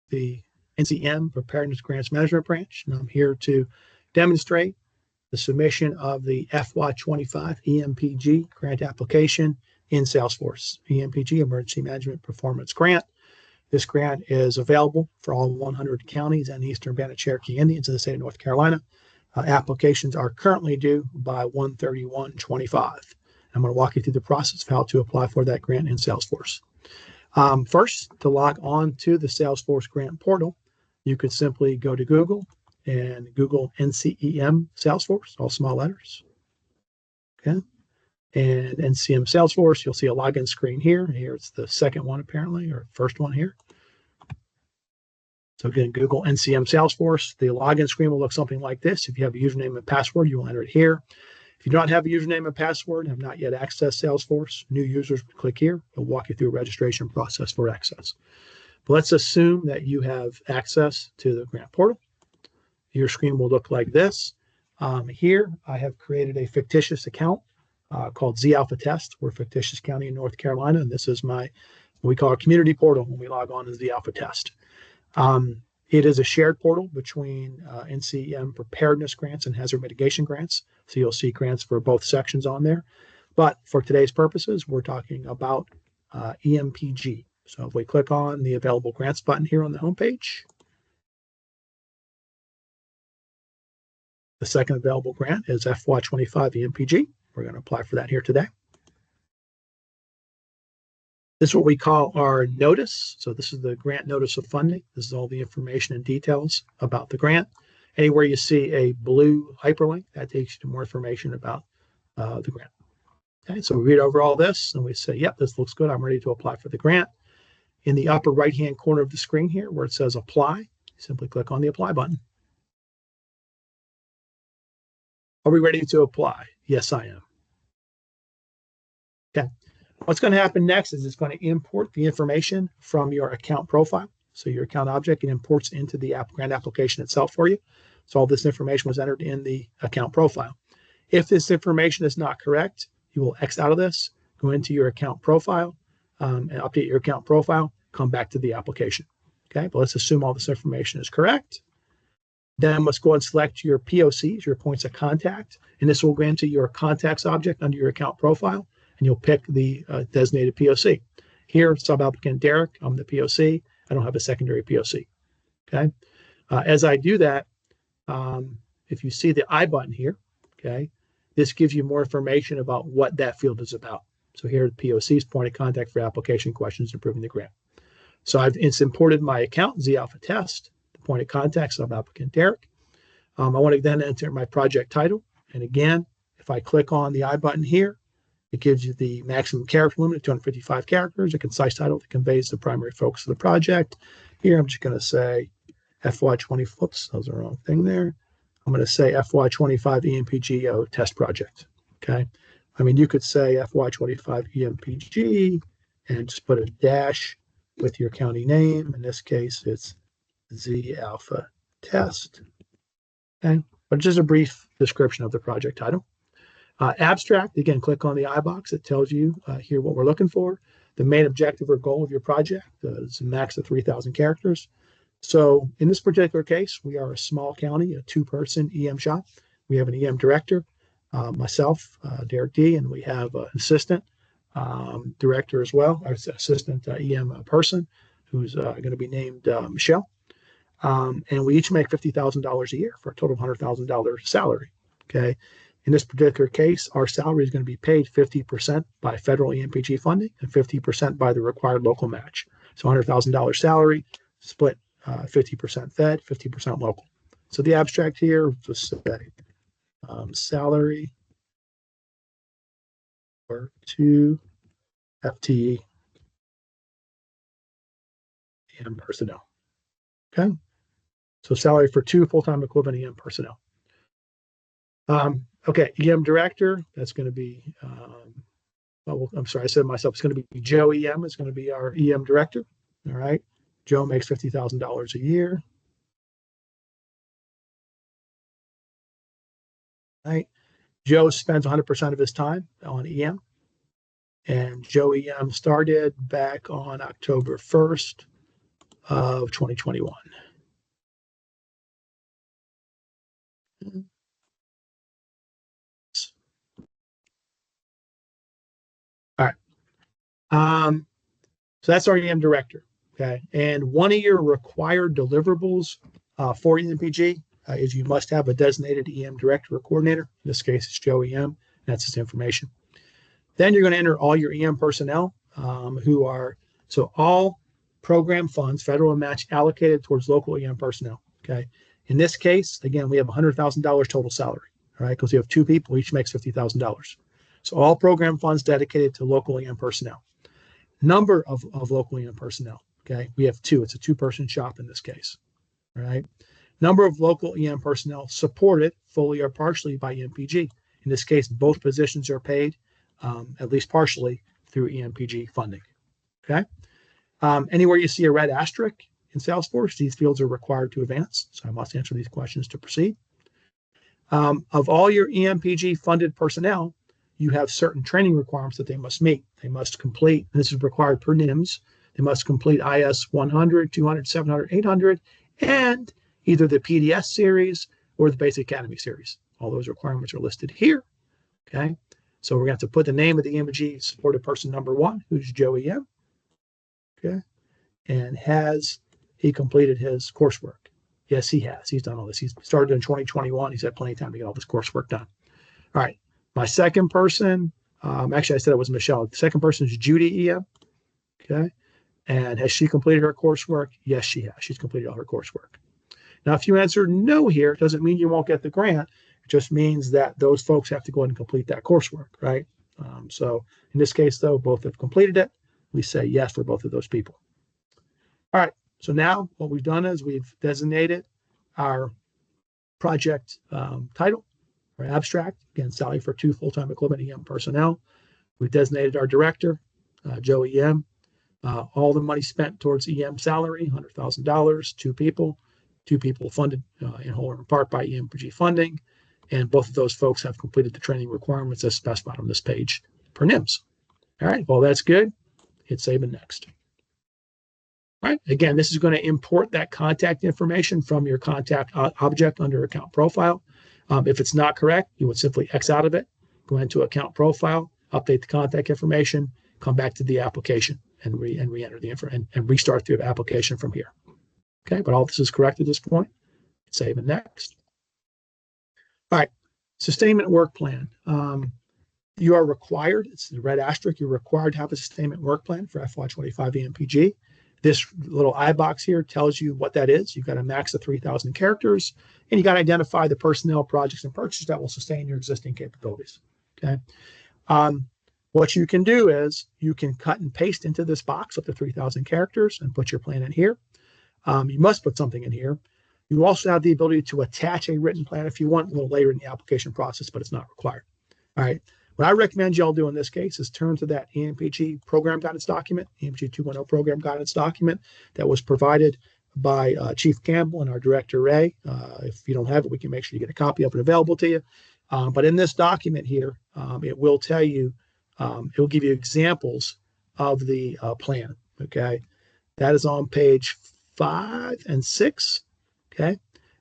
the NCM Preparedness Grants Management Branch, and I'm here to demonstrate the submission of the FY25 EMPG grant application in Salesforce. EMPG, Emergency Management Performance Grant. This grant is available for all 100 counties and Eastern Band of Cherokee Indians in the state of North Carolina. Applications are currently due by 1/31/25. I'm going to walk you through the process of how to apply for that grant in Salesforce. First, to log on to the Salesforce grant portal, you could simply go to Google and Google NCEM Salesforce, all small letters. Okay. And NCM Salesforce, you'll see a login screen here. Here it's the second one apparently, or first one here. So again, Google NCM Salesforce. The login screen will look something like this. If you have a username and password, you will enter it here. If you don't have a username and password and have not yet accessed Salesforce, new users click here. It'll walk you through a registration process for access. But let's assume that you have access to the grant portal. Your screen will look like this. Here, I have created a fictitious account called Z Alpha Test. We're a fictitious county in North Carolina, and this is what we call a community portal when we log on to Z Alpha Test. It is a shared portal between NCM preparedness grants and hazard mitigation grants. So you'll see grants for both sections on there. But for today's purposes, we're talking about EMPG. So if we click on the available grants button here on the homepage, the second available grant is FY25 EMPG. We're going to apply for that here today. This is what we call our notice. So this is the grant notice of funding. This is all the information and details about the grant. Anywhere you see a blue hyperlink, that takes you to more information about the grant. Okay, so we read over all this and we say, yep, this looks good. I'm ready to apply for the grant. In the upper right-hand corner of the screen here where it says apply, simply click on the apply button. Are we ready to apply? Yes, I am. Okay. What's going to happen next is it's going to import the information from your account profile. So your account object, it imports into the grant application itself for you. So all this information was entered in the account profile. If this information is not correct, you will X out of this, go into your account profile and update your account profile, come back to the application. Okay, but let's assume all this information is correct. Then let's go and select your POCs, your points of contact, and this will go into your contacts object under your account profile. And you'll pick the designated POC. Here, sub-applicant Derek, I'm the POC. I don't have a secondary POC. Okay. As I do that, if you see the I button here, okay, this gives you more information about what that field is about. So here, the POC's point of contact for application questions approving the grant. So it's imported my account, Z Alpha Test, the point of contact, sub-applicant Derek. I want to then enter my project title. And again, if I click on the I button here, it gives you the maximum character limit of 255 characters, a concise title that conveys the primary focus of the project. Here, I'm just going to say FY20, whoops, that was the wrong thing there. I'm going to say FY25 EMPG test project, okay? I mean, you could say FY25 EMPG and just put a dash with your county name. In this case, it's Z Alpha Test, okay? But just a brief description of the project title. Abstract, again, click on the I box. It tells you here what we're looking for. The main objective or goal of your project is a max of 3,000 characters. So in this particular case, we are a small county, a two-person EM shop. We have an EM director, myself, Derek D., and we have an assistant director as well, our assistant EM person who's going to be named Michelle. And we each make $50,000 a year for a total of $100,000 salary, okay? In this particular case, our salary is going to be paid 50% by federal EMPG funding and 50% by the required local match. So $100,000 salary, split 50% Fed, 50% local. So the abstract here, just say salary for 2 FTE EM personnel. Okay, so salary for 2 full-time equivalent EM personnel. Okay, EM director, that's going to be, I'm sorry, I said myself, it's going to be Joe EM, is going to be our EM director. All right, Joe makes $50,000 a year. All right, Joe spends 100% of his time on EM. And Joe EM started back on October 1st of 2021. All right. So that's our EM director. Okay. And one of your required deliverables for EMPG is you must have a designated EM director or coordinator. In this case, it's Joe EM. That's his information. Then you're going to enter all your EM personnel who are, so all program funds, federal and match allocated towards local EM personnel. Okay. In this case, again, we have $100,000 total salary, all right, because we have two people, each makes $50,000. So all program funds dedicated to local EM personnel. Number of local EM personnel, okay, we have two. It's a two-person shop in this case, all right. Number of local EM personnel supported fully or partially by EMPG. In this case, both positions are paid at least partially through EMPG funding, okay. Anywhere you see a red asterisk in Salesforce, these fields are required to advance. So I must answer these questions to proceed. Of all your EMPG funded personnel, you have certain training requirements that they must meet. They must complete, and this is required per NIMS, they must complete IS 100, 200, 700, 800, and either the PDS series or the Basic Academy series. All those requirements are listed here, okay? So we're going to have to put the name of the EMPG supported person number one, who's Joe EM, okay? And has he completed his coursework? Yes, he has. He's done all this. He's started in 2021. He's had plenty of time to get all this coursework done. All right. My second person, actually, I said it was Michelle. The second person is Judy EM. Okay. And has she completed her coursework? Yes, she has. She's completed all her coursework. Now, if you answer no here, it doesn't mean you won't get the grant. It just means that those folks have to go ahead and complete that coursework, right? So in this case, though, both have completed it. We say yes for both of those people. All right. So now what we've done is we've designated our project title, our abstract, again, salary for two full-time equivalent EM personnel. We've designated our director, Joe EM. All the money spent towards EM salary, $100,000, two people funded in whole or in part by EMPG funding. And both of those folks have completed the training requirements as specified on this page per NIMS. All right, well, that's good. Hit save and next. All right, again, this is going to import that contact information from your contact object under account profile. If it's not correct, you would simply X out of it, go into account profile, update the contact information, come back to the application and re-enter the info and restart the application from here. Okay, but all this is correct at this point. Save and next. All right, sustainment work plan. You are required, it's the red asterisk, you're required to have a sustainment work plan for FY25 EMPG. This little I box here tells you what that is. You've got to max the 3,000 characters, and you got to identify the personnel, projects, and purchases that will sustain your existing capabilities. Okay. What you can do is you can cut and paste into this box up to 3,000 characters and put your plan in here. You must put something in here. You also have the ability to attach a written plan if you want a little later in the application process, but it's not required. All right. What I recommend y'all do in this case is turn to that EMPG program guidance document, EMPG 2.0 program guidance document that was provided by Chief Campbell and our director, Ray. If you don't have it, we can make sure you get a copy of it available to you. But in this document here, it will tell you, it will give you examples of the plan, okay? That is on page 5 and 6, okay?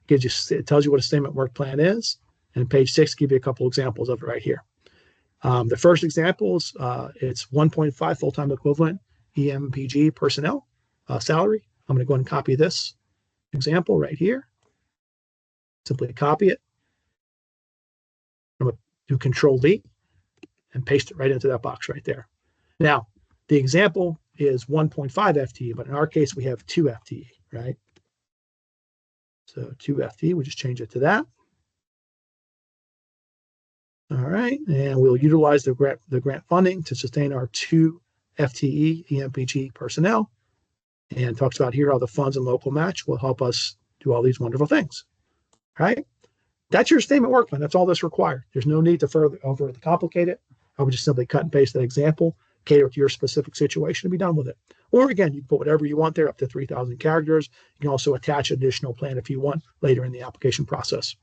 It tells you what a sustainment work plan is, and page 6 gives you a couple examples of it right here. The first example is it's 1.5 full-time equivalent EMPG personnel salary. I'm going to go ahead and copy this example right here. Simply copy it. I'm going to do Control-D and paste it right into that box right there. Now, the example is 1.5 FTE, but in our case, we have 2 FTE, right? So 2 FTE, we just change it to that. All right, and we'll utilize the grant funding to sustain our 2 FTE EMPG personnel, and talks about here how the funds and local match will help us do all these wonderful things. All right, that's your statement work plan. That's all that's required. There's no need to further complicate it. I would just simply cut and paste that example, cater to your specific situation, and be done with it. Or again, you can put whatever you want there, up to 3,000 characters. You can also attach an additional plan if you want later in the application process.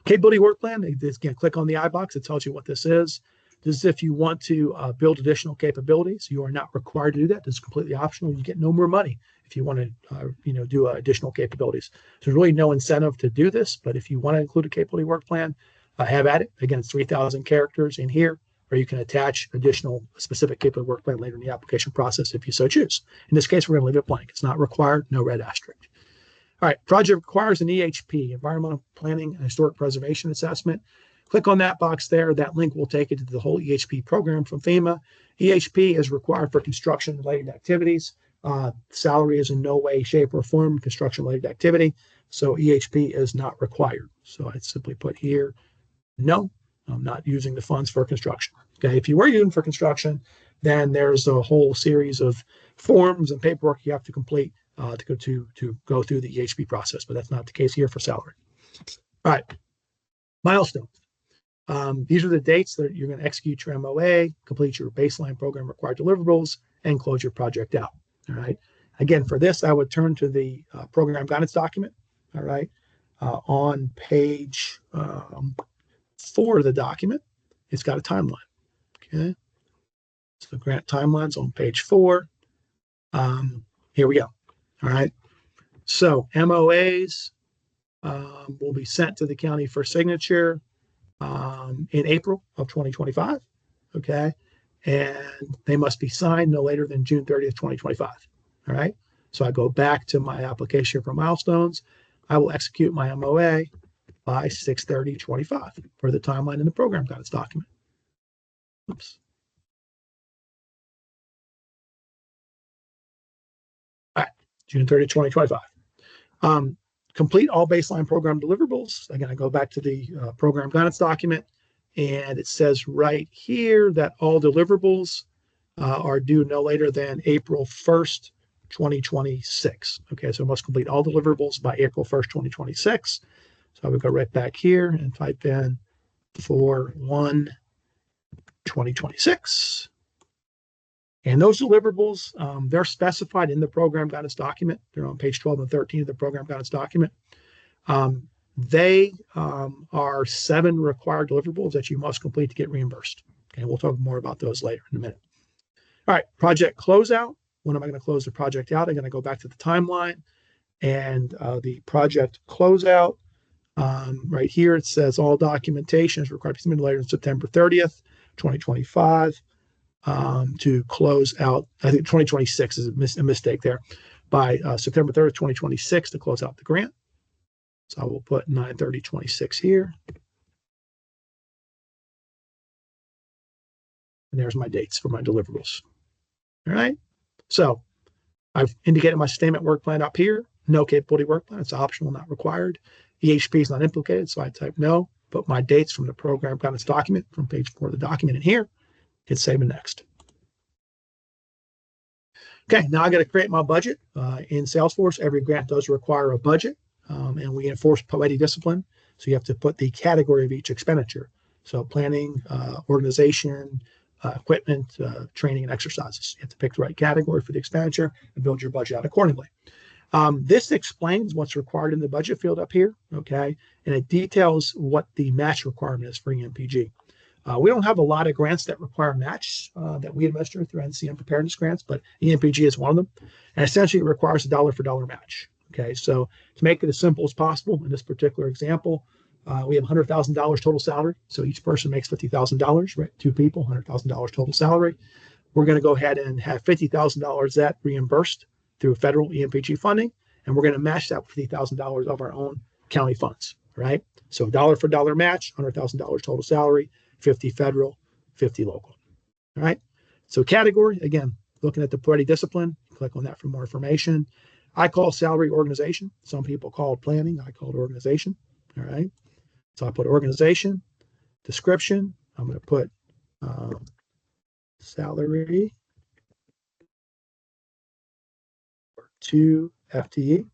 Capability work plan, again, click on the I box. It tells you what this is. This is if you want to build additional capabilities. You are not required to do that. This is completely optional. You get no more money if you want to, do additional capabilities. There's really no incentive to do this, but if you want to include a capability work plan, have at it. Again, it's 3,000 characters in here, or you can attach additional specific capability work plan later in the application process if you so choose. In this case, we're going to leave it blank. It's not required, no red asterisk. All right, project requires an EHP, Environmental Planning and Historic Preservation Assessment. Click on that box there. That link will take you to the whole EHP program from FEMA. EHP is required for construction-related activities. Salary is in no way, shape, or form construction-related activity, so EHP is not required. So I simply put here, no, I'm not using the funds for construction. Okay, if you were using for construction, then there's a whole series of forms and paperwork you have to complete to go through the EHP process, but that's not the case here for salary. All right, milestones. These are the dates that you're going to execute your MOA, complete your baseline program required deliverables, and close your project out. All right. Again, for this, I would turn to the program guidance document. All right. On page 4 of the document, it's got a timeline. Okay. So the grant timelines on page 4. Here we go. All right. So MOAs will be sent to the county for signature in April of 2025. Okay. And they must be signed no later than June 30th, 2025. All right. So I go back to my application for milestones. I will execute my MOA by 6/30/25 for the timeline in the program guidance document. Oops. All right. June 30th, 2025. Complete all baseline program deliverables. Again, I go back to the program guidance document, and it says right here that all deliverables are due no later than April 1st, 2026. Okay, so I must complete all deliverables by April 1st, 2026. So I would go right back here and type in 4/1/2026. And those deliverables, they're specified in the program guidance document. They're on page 12 and 13 of the program guidance document. They are 7 required deliverables that you must complete to get reimbursed. Okay, we'll talk more about those later in a minute. All right, project closeout. When am I going to close the project out? I'm going to go back to the timeline and the project closeout. Right here, it says all documentation is required to be submitted later than September 30th, 2025. To close out, I think 2026 is a mistake there, by September 3rd, 2026 to close out the grant. So I will put 9/30/26 here. And there's my dates for my deliverables. All right. So I've indicated my sustainment work plan up here. No capability work plan. It's optional, not required. EHP is not implicated, so I type no. Put my dates from the program guidance document from page 4 of the document in here. Hit save and next. Okay, now I got to create my budget in Salesforce. Every grant does require a budget, and we enforce poetic discipline. So you have to put the category of each expenditure. So planning, organization, equipment, training, and exercises. You have to pick the right category for the expenditure and build your budget out accordingly. This explains what's required in the budget field up here, okay? And it details what the match requirement is for EMPG. We don't have a lot of grants that require match that we administer through NCM preparedness grants, but EMPG is one of them. And essentially it requires a dollar-for-dollar match. Okay, so to make it as simple as possible, in this particular example, we have $100,000 total salary. So each person makes $50,000, right? 2 people, $100,000 total salary. We're going to go ahead and have $50,000 that reimbursed through federal EMPG funding, and we're going to match that with $50,000 of our own county funds, right? So dollar-for-dollar match, $100,000 total salary, 50 federal, 50 local. All right. So category, again, looking at the poetic discipline, click on that for more information. I call salary organization. Some people call it planning. I call it organization. All right. So I put organization, description. I'm going to put salary for 2 FTE.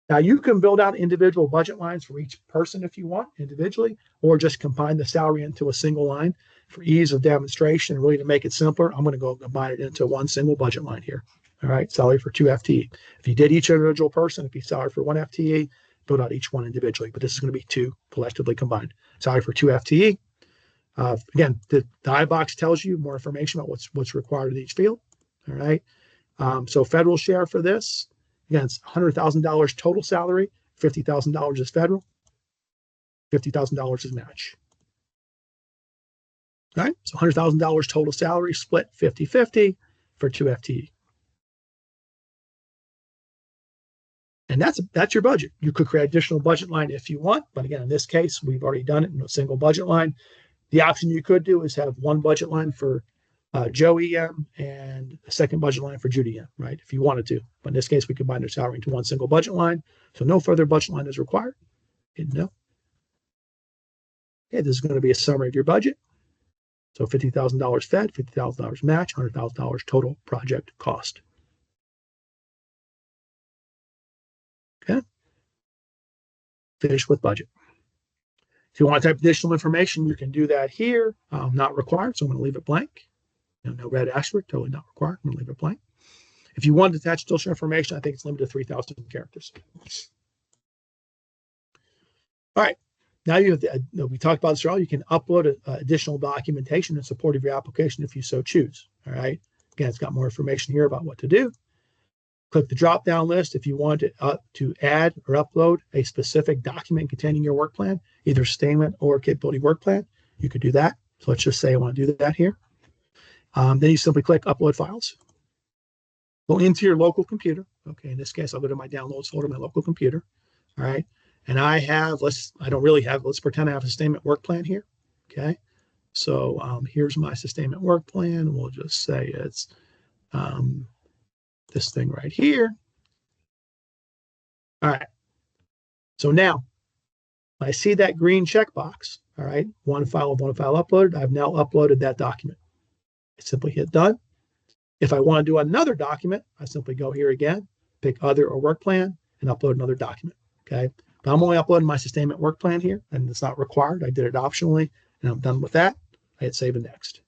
Now you can build out individual budget lines for each person if you want individually, or just combine the salary into a single line for ease of demonstration and really to make it simpler. I'm going to go combine it into one single budget line here. All right, salary for 2 FTE. If you did each individual person, it'd be salary for 1 FTE, build out each one individually, but this is going to be 2 collectively combined. Salary for 2 FTE. Again, the I box tells you more information about what's required in each field. All right. So federal share for this, again, it's $100,000 total salary, $50,000 is federal, $50,000 is match. All right. So $100,000 total salary split 50-50 for 2 FTE. And that's your budget. You could create additional budget line if you want, but again, in this case, we've already done it in a single budget line. The option you could do is have one budget line for Joe EM and a second budget line for Judy EM, right? If you wanted to. But in this case, we combine their salary into one single budget line. So no further budget line is required. No. Okay, this is going to be a summary of your budget. So $50,000 Fed, $50,000 match, $100,000 total project cost. Okay. Finish with budget. If you want to type additional information, you can do that here. Not required, so I'm going to leave it blank. No red asterisk, totally not required. I'm going to leave it blank. If you want to attach additional information, I think it's limited to 3,000 characters. All right. Now we talked about this earlier. You can upload additional documentation in support of your application if you so choose. All right. Again, it's got more information here about what to do. Click the drop-down list if you want to add or upload a specific document containing your work plan, either statement or capability work plan. You could do that. So let's just say I want to do that here. Then you simply click Upload Files. Go into your local computer. Okay, in this case, I'll go to my Downloads folder, my local computer. All right, and let's pretend I have a sustainment work plan here. Okay, so here's my sustainment work plan. We'll just say it's this thing right here. All right. So now I see that green checkbox. All right. One file uploaded. I've now uploaded that document. I simply hit done. If I want to do another document, I simply go here again, pick other or work plan and upload another document. Okay. But I'm only uploading my sustainment work plan here and it's not required. I did it optionally and I'm done with that. I hit save and next.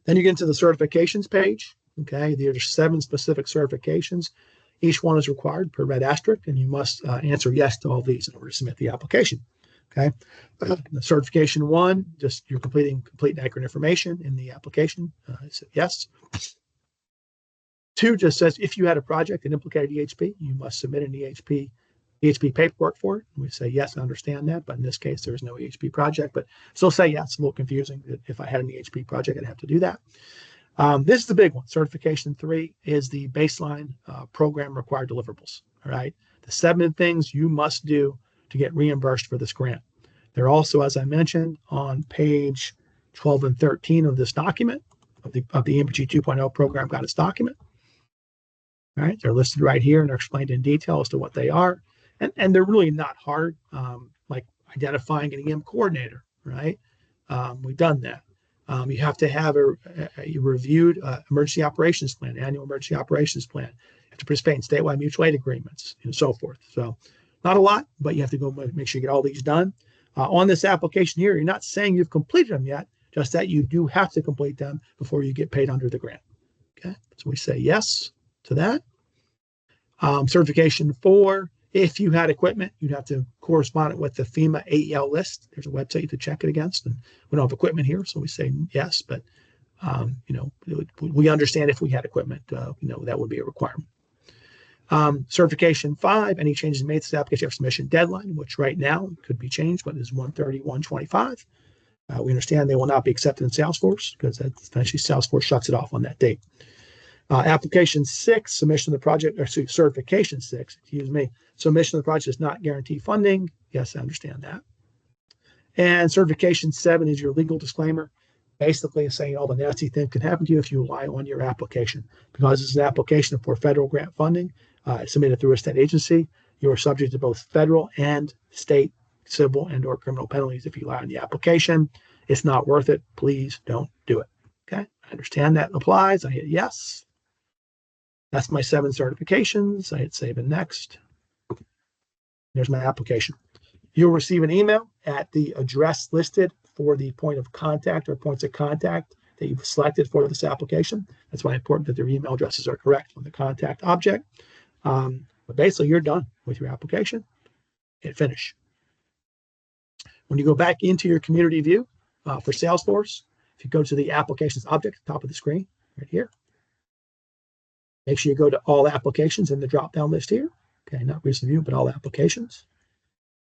Then you get into the certifications page. Okay, there are 7 specific certifications. Each one is required per red asterisk, and you must answer yes to all these in order to submit the application. Okay, the certification 1, just you're completing complete and accurate information in the application. I said yes. 2 just says if you had a project that implicated EHP, you must submit an EHP paperwork for it. And we say yes, I understand that, but in this case, there is no EHP project. But still say yes. It's a little confusing. If I had an EHP project, I'd have to do that. This is the big one. Certification 3 is the baseline program required deliverables. All right. The 7 things you must do to get reimbursed for this grant. They're also, as I mentioned, on page 12 and 13 of this document, of the EMPG 2.0 program guidance document. All right. They're listed right here and they're explained in detail as to what they are. And they're really not hard, like identifying an EM coordinator, right? We've done that. You have to have a reviewed emergency operations plan, annual emergency operations plan. You have to participate in statewide mutual aid agreements and so forth. So not a lot, but you have to go make sure you get all these done. On this application here, you're not saying you've completed them yet, just that you do have to complete them before you get paid under the grant. Okay, so we say yes to that. Certification 4, if you had equipment, you'd have to correspond it with the FEMA AEL list. There's a website to check it against, and we don't have equipment here, so we say yes. But we understand if we had equipment, that would be a requirement. Certification 5, any changes made to the application after submission deadline, which right now could be changed, but is 1/30/125. We understand they will not be accepted in Salesforce because essentially Salesforce shuts it off on that date. Application 6, submission of the project, or certification 6, submission of the project does not guarantee funding. Yes, I understand that. And certification 7 is your legal disclaimer, basically saying all the nasty things can happen to you if you rely on your application. Because it's an application for federal grant funding, submitted through a state agency, you are subject to both federal and state civil and or criminal penalties if you lie on the application. It's not worth it. Please don't do it. Okay, I understand that applies. I hit yes. That's my 7 certifications. I hit save and next. There's my application. You'll receive an email at the address listed for the point of contact or points of contact that you've selected for this application. That's why it's important that their email addresses are correct on the contact object. But basically, you're done with your application. Hit finish. When you go back into your community view for Salesforce, if you go to the applications object at the top of the screen, right here, make sure you go to all applications in the drop-down list here. Okay, not recent view, but all applications.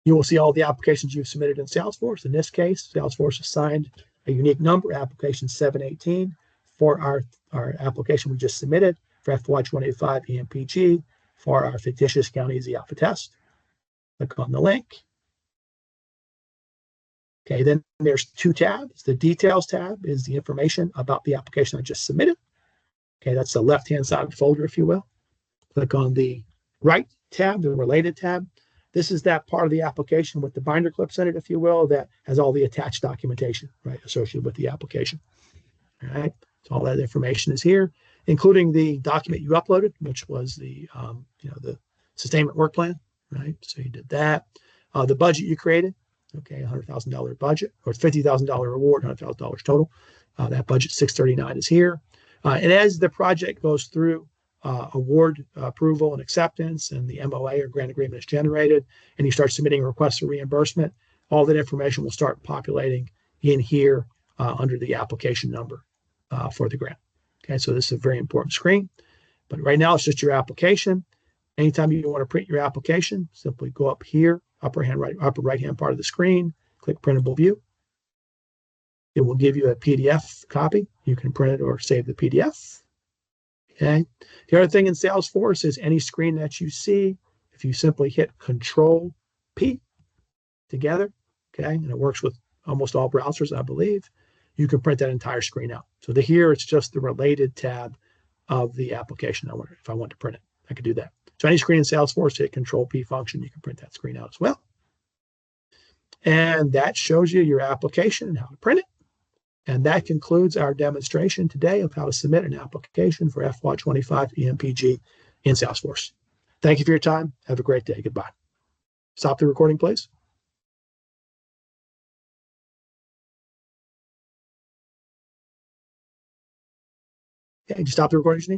You will see all the applications you've submitted in Salesforce. In this case, Salesforce assigned a unique number, application 718, for our application we just submitted for FY25 EMPG for our fictitious county easy alpha test. Click on the link. Okay, then there's two tabs. The details tab is the information about the application I just submitted. Okay, that's the left-hand side of the folder, if you will. Click on the right tab, the related tab. This is that part of the application with the binder clips in it, if you will, that has all the attached documentation, right, associated with the application. All right, so all that information is here, including the document you uploaded, which was the the sustainment work plan, right? So you did that. The budget you created, okay, $100,000 budget, or $50,000 reward, $100,000 total. That budget 639 is here. And as the project goes through award approval and acceptance, and the MOA or grant agreement is generated, and you start submitting requests for reimbursement, all that information will start populating in here under the application number for the grant. Okay, so this is a very important screen. But right now, it's just your application. Anytime you want to print your application, simply go up here, upper right-hand part of the screen, click Printable View. It will give you a PDF copy. You can print it or save the PDF. Okay. The other thing in Salesforce is any screen that you see, if you simply hit Control P together, okay, and it works with almost all browsers, I believe, you can print that entire screen out. So here it's just the related tab of the application. If I want to print it, I could do that. So any screen in Salesforce, hit Control P function, you can print that screen out as well. And that shows you your application and how to print it. And that concludes our demonstration today of how to submit an application for FY25 EMPG in Salesforce. Thank you for your time. Have a great day. Goodbye. Stop the recording, please. Okay, did you stop the recording, Janine?